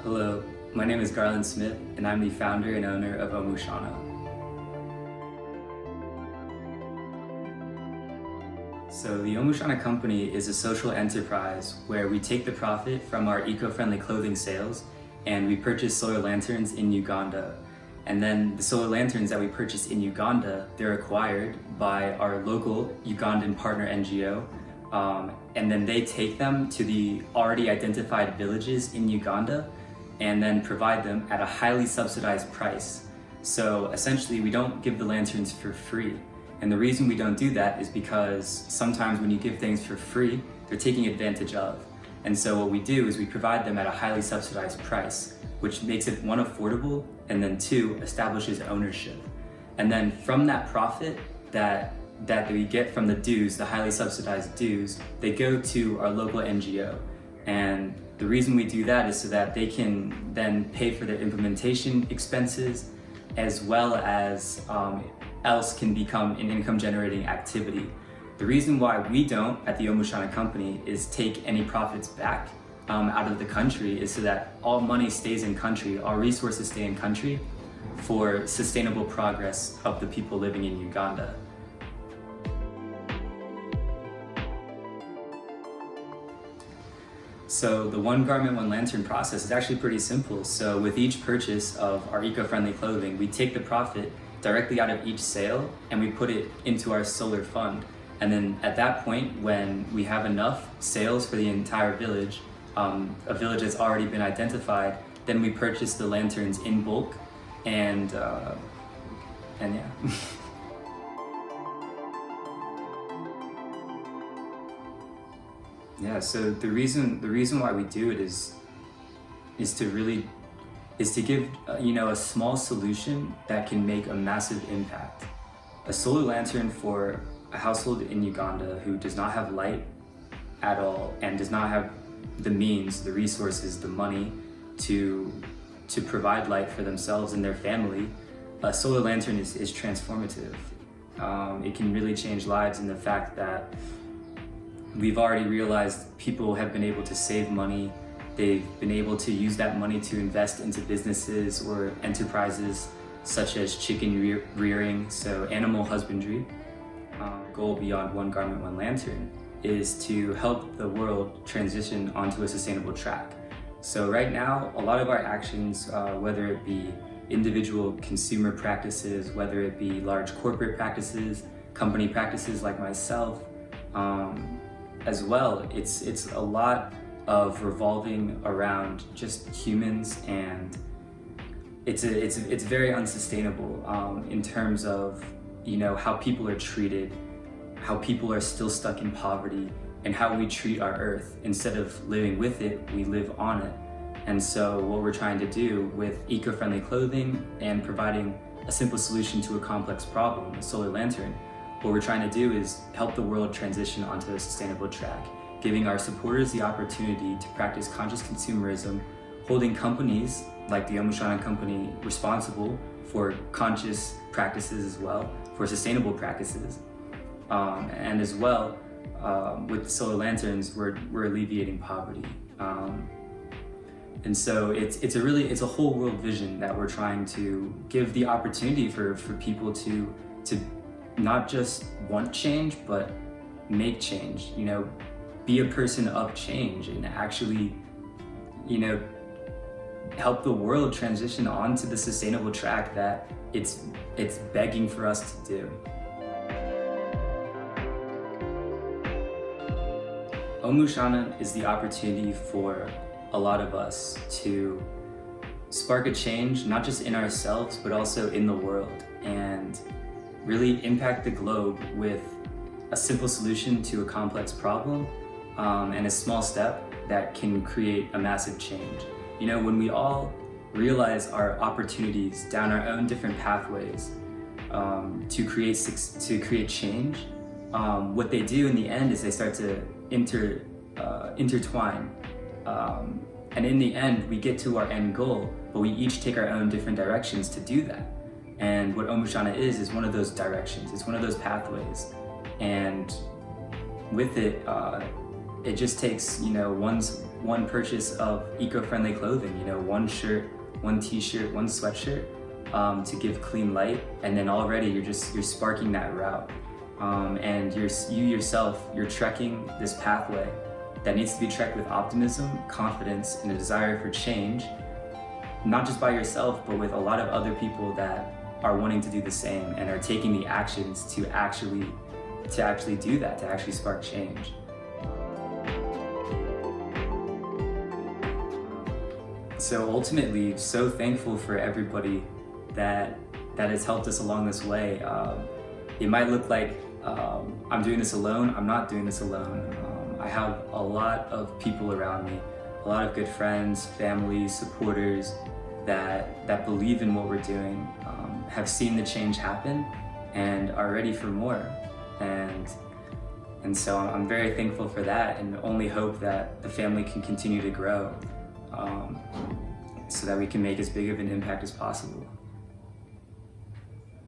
Hello, my name is Garland Smith, and I'm the founder and owner of Omushana. So the Omushana Company is a social enterprise where we take the profit from our eco-friendly clothing sales and we purchase solar lanterns in Uganda. And then the solar lanterns that we purchase in Uganda, they're acquired by our local Ugandan partner NGO, and then they take them to the already identified villages in Uganda and then provide them at a highly subsidized price. So essentially we don't give the lanterns for free. And the reason we don't do that is because sometimes when you give things for free, they're taking advantage of. And so what we do is we provide them at a highly subsidized price, which makes it one, affordable, and then two, establishes ownership. And then from that profit that we get from the dues, the highly subsidized dues, they go to our local NGO. And the reason we do that is so that they can then pay for their implementation expenses, as well as else can become an income generating activity. The reason why we don't at the Omushana Company is take any profits back out of the country is so that all money stays in country, all resources stay in country for sustainable progress of the people living in Uganda. So the one garment, one lantern process is actually pretty simple. So with each purchase of our eco-friendly clothing, we take the profit directly out of each sale and we put it into our solar fund. And then at that point, when we have enough sales for the entire village, a village that's already been identified, then we purchase the lanterns in bulk and yeah. Yeah, so the reason why we do it is to give a small solution that can make a massive impact. A solar lantern for a household in Uganda who does not have light at all and does not have the means, the resources, the money to provide light for themselves and their family, a solar lantern is transformative. It can really change lives in the fact that we've already realized people have been able to save money. They've been able to use that money to invest into businesses or enterprises such as chicken rearing, so animal husbandry. Goal beyond one garment, one lantern is to help the world transition onto a sustainable track. So right now, a lot of our actions, whether it be individual consumer practices, whether it be large corporate practices, company practices like myself, as well, it's a lot of revolving around just humans, and it's very unsustainable in terms of how people are treated, how people are still stuck in poverty, and how we treat our earth. Instead of living with it, we live on it. And so what we're trying to do with eco-friendly clothing and providing a simple solution to a complex problem, a solar lantern, what we're trying to do is help the world transition onto a sustainable track, giving our supporters the opportunity to practice conscious consumerism, holding companies like the Omushana Company responsible for conscious practices as well, for sustainable practices. And as well, with solar lanterns, we're alleviating poverty. And so it's a whole world vision that we're trying to give the opportunity for people to not just want change, but make change, be a person of change and actually, help the world transition onto the sustainable track that it's begging for us to do. Omushana is the opportunity for a lot of us to spark a change, not just in ourselves, but also in the world, and really impact the globe with a simple solution to a complex problem, and a small step that can create a massive change. When we all realize our opportunities down our own different pathways to create change, what they do in the end is they start to intertwine. And in the end, we get to our end goal, but we each take our own different directions to do that. And what Omushana is one of those directions. It's one of those pathways. And with it, it just takes, one purchase of eco-friendly clothing, one shirt, one t-shirt, one sweatshirt, to give clean light, and then already you're sparking that route. And you yourself, you're trekking this pathway that needs to be trekked with optimism, confidence, and a desire for change, not just by yourself, but with a lot of other people that are wanting to do the same and are taking the actions to actually do that, to actually spark change. So ultimately, so thankful for everybody that has helped us along this way. It might look like I'm doing this alone. I'm not doing this alone. I have a lot of people around me, a lot of good friends, family, supporters that believe in what we're doing, have seen the change happen, and are ready for more. And so I'm very thankful for that, and only hope that the family can continue to grow, so that we can make as big of an impact as possible.